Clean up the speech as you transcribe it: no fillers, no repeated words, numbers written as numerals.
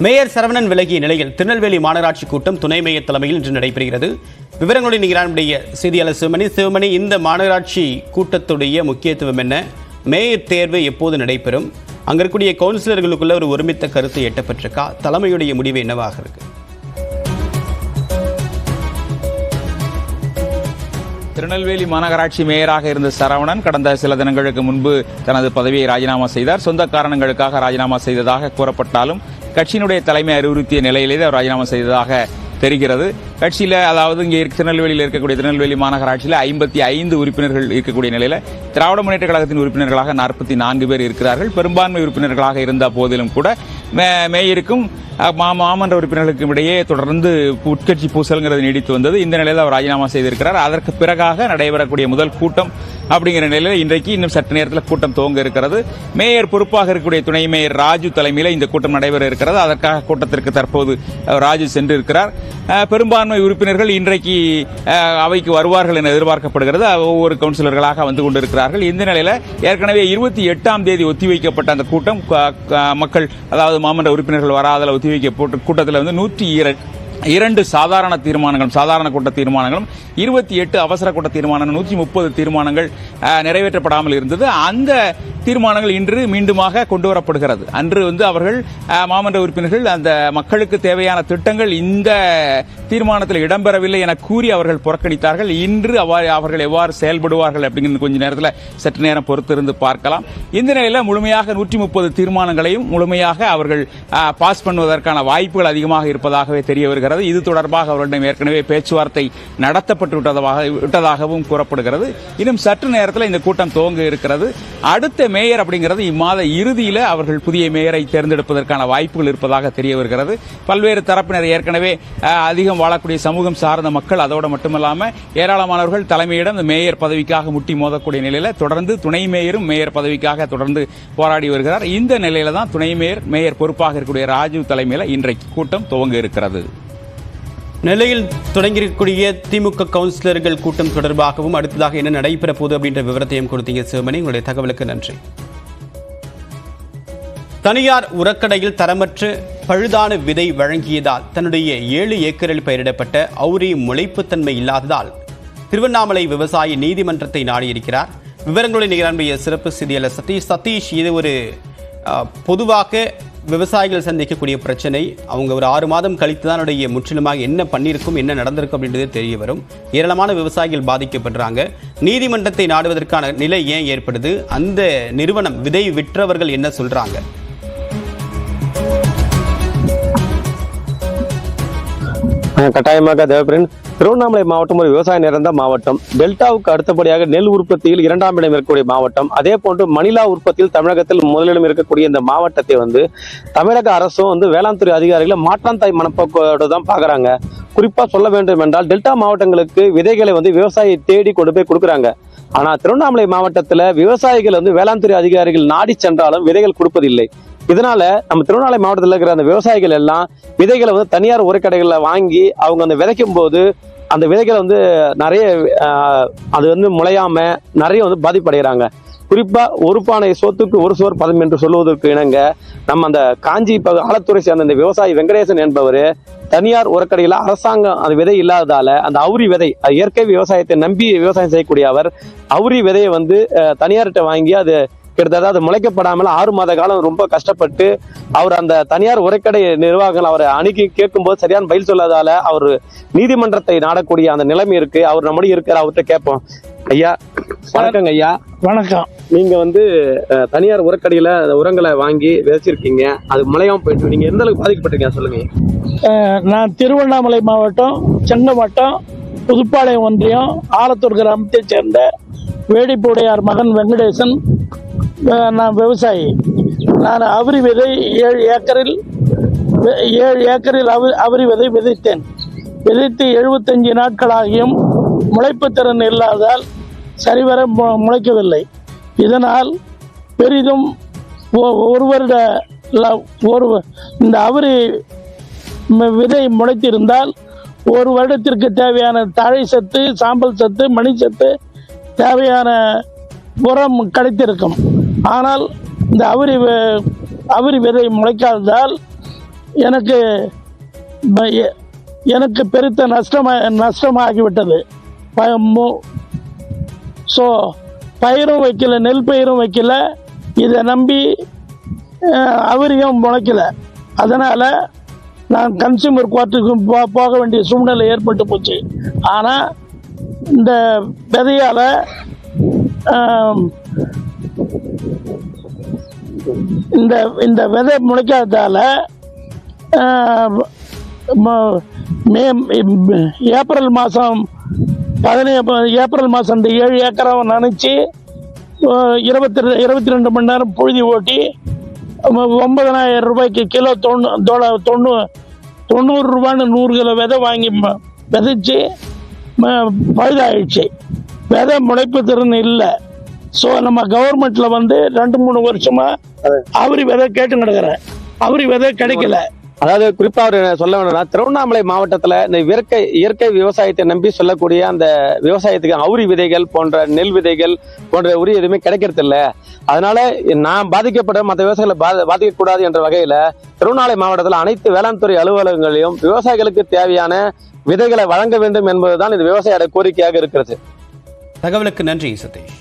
Mayor Saravanan விலகிய நிலையில் திருநெல்வேலி மாநகராட்சி கூட்டம் துணை மேயர் தலைமையில் இன்று நடைபெறுகிறது. விவரங்களுடன் நம்முடைய செய்தியாளர் சிவமணி, இந்த மாநகராட்சி கூட்டத்துடைய முக்கியத்துவம் என்ன? மேயர் தேர்வு எப்போது நடைபெறும்? அங்க இருக்கக்கூடிய கவுன்சிலர்களுக்குள்ள ஒரு ஒருமித்த கருத்து எட்டப்பட்டிருக்கா? தலைமையுடைய முடிவு என்னவாக இருக்கு? திருநெல்வேலி மாநகராட்சி மேயராக இருந்த சரவணன் கடந்த சில தினங்களுக்கு முன்பு தனது பதவியை ராஜினாமா செய்தார். சொந்த காரணங்களுக்காக ராஜினாமா செய்ததாக கூறப்பட்டாலும் கட்சியினுடைய தலைமை அறிவுறுத்திய நிலையிலேயே அவர் ராஜினாமா செய்ததாக தெரிகிறது. கட்சியில், அதாவது இங்கே திருநெல்வேலியில் இருக்கக்கூடிய திருநெல்வேலி மாநகராட்சியில் 55 உறுப்பினர்கள் இருக்கக்கூடிய நிலையில் திராவிட முன்னேற்ற கழகத்தின் உறுப்பினர்களாக 44 பேர் இருக்கிறார்கள். பெரும்பான்மை உறுப்பினர்களாக இருந்த போதிலும் கூட மேயருக்கும் மாமன்ற உறுப்பினர்களுக்கும் இடையே தொடர்ந்து உட்கட்சி பூசல்ங்கிறது நீடித்து வந்தது. இந்த நிலையில் அவர் ராஜினாமா செய்திருக்கிறார். அதற்கு பிறகாக நடைபெறக்கூடிய முதல் கூட்டம் அப்படிங்கிற நிலையில் இன்றைக்கு இன்னும் சற்று நேரத்தில் கூட்டம் துவங்க இருக்கிறது. மேயர் பொறுப்பாக இருக்கக்கூடிய துணை மேயர் ராஜு தலைமையில் இந்த கூட்டம் நடைபெற இருக்கிறது. அதற்காக கூட்டத்திற்கு தற்போது ராஜு சென்று இருக்கிறார். பெரும்பான்மை உறுப்பினர்கள் இன்றைக்கு அவைக்கு வருவார்கள் என எதிர்பார்க்கப்படுகிறது. ஒவ்வொரு கவுன்சிலர்களாக வந்து கொண்டிருக்கிறார்கள். இந்த நிலையில் ஏற்கனவே 28ஆம் தேதி ஒத்திவைக்கப்பட்ட அந்த கூட்டம் மக்கள், அதாவது மாமன்ற உறுப்பினர்கள் வராதல ஒத்திவைக்கப்பட்ட கூட்டத்தில் வந்து 102 சாதாரண தீர்மானங்களும், சாதாரண கூட்ட தீர்மானங்களும், 28 அவசர கூட்ட தீர்மானங்கள், 130 தீர்மானங்கள் நிறைவேற்றப்படாமல் இருந்தது. அந்த தீர்மானங்கள் இன்று மீண்டுமாக கொண்டு வரப்படுகிறது. அன்று வந்து அவர்கள் மாமன்ற உறுப்பினர்கள் அந்த மக்களுக்கு தேவையான திட்டங்கள் இந்த தீர்மானத்தில் இடம்பெறவில்லை என கூறி அவர்கள் புறக்கணித்தார்கள். இன்று அவர்கள் எவ்வாறு செயல்படுவார்கள் அப்படிங்கிறது கொஞ்ச நேரத்தில் சற்று நேரம் பொறுத்திருந்து பார்க்கலாம். இந்த நிலையில் முழுமையாக 130 தீர்மானங்களையும் முழுமையாக அவர்கள் பாஸ் பண்ணுவதற்கான வாய்ப்புகள் அதிகமாக இருப்பதாகவே தெரிய வருகிறது. இது தொடர்பாக அவர்களிடம் ஏற்கனவே பேச்சுவார்த்தை நடத்தப்பட்டு விட்டதாகவும் கூறப்படுகிறது. இன்னும் சற்று நேரத்தில் இந்த கூட்டம் துவங்க இருக்கிறது. அடுத்த மேயர் அப்படிங்கிறது இம்மாத இறுதியில் அவர்கள் புதிய மேயரை தேர்ந்தெடுப்பதற்கான வாய்ப்புகள் இருப்பதாக தெரிய வருகிறது. பல்வேறு தரப்பினர், ஏற்கனவே அதிகம் வாழக்கூடிய சமூகம் சார்ந்த மக்கள், அதோடு மட்டுமல்லாமல் ஏராளமானவர்கள் தலைமையிடம் இந்த மேயர் பதவிக்காக முட்டி மோதக்கூடிய நிலையில் தொடர்ந்து துணை மேயரும் மேயர் பதவிக்காக தொடர்ந்து போராடி வருகிறார். இந்த நிலையில தான் துணை மேயர் பொறுப்பாக இருக்கக்கூடிய ராஜு தலைமையில் இன்றைக்கு கூட்டம் துவங்க இருக்கிறது. நெல்லையில் தொடங்கியிருக்கக்கூடிய திமுக கவுன்சிலர்கள் கூட்டம் தொடர்பாகவும் அடுத்ததாக என்ன நடைபெற போகுது அப்படின்ற விவரத்தையும் கொடுத்தீங்க சிவமணி. உங்களுடைய தகவலுக்கு நன்றி. தனியார் உரக்கடையில் தரமற்ற பழுதான விதை வழங்கியதால் தன்னுடைய 7 ஏக்கரில் பயிரிடப்பட்ட அவுரி முளைப்புத்தன்மை இல்லாததால் திருவண்ணாமலை விவசாயி நீதிமன்றத்தை நாடியிருக்கிறார். விவரங்களுடைய நிகழ்ச்சிய சிறப்பு செய்தியாளர் சதீஷ், இது ஒரு பொதுவாக விவசாயிகள் சந்திக்கக்கூடிய பிரச்சனை. அவங்க ஒரு 6 மாதம் கழித்து தான் முற்றிலுமாக என்ன பண்ணியிருக்கும், என்ன நடந்திருக்கும் அப்படின்றது தெரிய வரும். ஏராளமான விவசாயிகள் பாதிக்கப்படுறாங்க. நீதிமன்றத்தை நாடுவதற்கான நிலை ஏன் ஏற்படுது? அந்த நிறுவனம் விதை விற்றவர்கள் என்ன சொல்றாங்க? கட்டாயமாக தேவபிரன், திருவண்ணாமலை மாவட்டம் ஒரு விவசாய நிறைந்த மாவட்டம். டெல்டாவுக்கு அடுத்தபடியாக நெல் உற்பத்தியில் 2ஆம் இடம் இருக்கக்கூடிய மாவட்டம். அதே போன்று மணிலா உற்பத்தியில் தமிழகத்தில் முதலிடம் இருக்கக்கூடிய இந்த மாவட்டத்தை வந்து தமிழக அரசும் வேளாண் துறை அதிகாரிகளை மாற்றாந்தாய் மனப்போக்கோடு தான் பாக்குறாங்க. குறிப்பா சொல்ல வேண்டும் என்றால், டெல்டா மாவட்டங்களுக்கு விதைகளை விவசாயியை தேடி கொண்டு போய் கொடுக்குறாங்க. ஆனா திருவண்ணாமலை மாவட்டத்துல விவசாயிகள் வேளாண் துறை அதிகாரிகள் நாடி சென்றாலும் விதைகள் கொடுப்பதில்லை. இதனால நம்ம திருவண்ணாமலை மாவட்டத்தில் இருக்கிற அந்த விவசாயிகள் எல்லாம் விதைகளை தனியார் உரக்கடைகளில் வாங்கி அவங்க விதைக்கும் போது அந்த விதைகளை நிறைய அது முளையாம நிறைய பாதிப்படைகிறாங்க. குறிப்பா ஒரு பானை சோத்துக்கு ஒரு சோர் பதம் என்று சொல்லுவதற்கு இணங்க நம்ம அந்த காஞ்சி ஆலத்தூரை சேர்ந்த இந்த விவசாயி வெங்கடேசன் என்பவர் தனியார் உரக்கடையில அரசாங்கம் அந்த விதை இல்லாததால அந்த அவுரி விதை, இயற்கை விவசாயத்தை நம்பி விவசாயம் செய்யக்கூடிய அவர் அவுரி விதையை தனியார்கிட்ட வாங்கி அது கிட்டத்தட்ட அது முளைக்கப்படாமல் 6 மாத காலம் ரொம்ப கஷ்டப்பட்டு அவர் அந்த தனியார் உரைக்கடை நிர்வாகங்கள் அவரை அணுகி கேட்கும்போது சரியான பதில் சொல்லாதால அவர் நீதிமன்றத்தை நாடக்கூடிய அந்த நிலைமை இருக்கு. அவர் நம்முடைய இருக்கிற அவர்கிட்ட கேட்போம். ஐயா வணக்கங்க. ஐயா வணக்கம். நீங்க தனியார் உரக்கடையில உரங்களை வாங்கி விதைச்சிருக்கீங்க, அது முளையாம போயிட்டு நீங்க எந்த அளவுக்கு பாதிக்கப்பட்டிருக்கீங்க சொல்லுங்க. நான் திருவண்ணாமலை மாவட்டம் செங்கமட்டம் புதுப்பாளையம் ஒன்றியம் ஆலத்தூர் கிராமத்தை சேர்ந்த வேடிப்புடையார் மகன் வெங்கடேசன். நான் விவசாயி. நான் அவுரி விதை 7 ஏக்கரில் அவுரி விதை விதைத்தேன். விதைத்து 75 நாட்களாகியும் முளைப்பு திறன் இல்லாததால் சரிவர முளைக்கவில்லை. இதனால் பெரிதும் இந்த அவுரி விதை முளைத்திருந்தால் 1 வருடத்திற்கு தேவையான தழை சத்து, சாம்பல் சத்து, மணி சத்து தேவையான உரம் கிடைத்திருக்கும். ஆனால் இந்த அவுரி விதை முளைக்காததால் எனக்கு எனக்கு பெருத்த நஷ்டமாகிவிட்டது. ஸோ பயிரும் வைக்கல, நெல் பயிரும் வைக்கல, இதை நம்பி அவரையும் முளைக்கல. அதனால் நான் கன்சியூமர் கோர்ட்டுக்கு போக வேண்டிய சூழ்நிலை ஏற்பட்டு போச்சு. ஆனால் இந்த விதையால் இந்த விதை முளைக்காததால் ஏப்ரல் மாதம் ஏப்ரல் மாதம் இந்த 7 ஏக்கரை நினச்சி 22 மணி நேரம் பொழுதி ஓட்டி 9,000 ரூபாய்க்கு கிலோ 90 ரூபான்னு 100 கிலோ விதை வாங்கி விதைச்சி பழுதாயிடுச்சு. விதை முளைப்பு திறன் இல்லை. ஸோ நம்ம கவர்மெண்ட்ல 2-3 வருஷமா அவரி விதை கேட்டு கிடக்குறேன். அவரி விதை கிடைக்கல. அதாவது குறிப்பா அவர் சொல்ல வேணும்னா, திருவண்ணாமலை மாவட்டத்துல இந்த இயற்கை விவசாயத்தை நம்பி சொல்லக்கூடிய அந்த விவசாயத்துக்கு அவுரி விதைகள் போன்ற நெல் விதைகள் போன்ற உரிய எதுவுமே கிடைக்கிறது இல்லை. அதனால நான் பாதிக்கப்பட்ட மற்ற விவசாயிகளை பாதிக்கக்கூடாது என்ற வகையில திருவண்ணாமலை மாவட்டத்தில் அனைத்து வேளாண் துறை அலுவலகங்களையும் விவசாயிகளுக்கு தேவையான விதைகளை வழங்க வேண்டும் என்பதுதான் இந்த விவசாயியோட கோரிக்கையாக இருக்கிறது. தகவலுக்கு நன்றி சதீஷ்.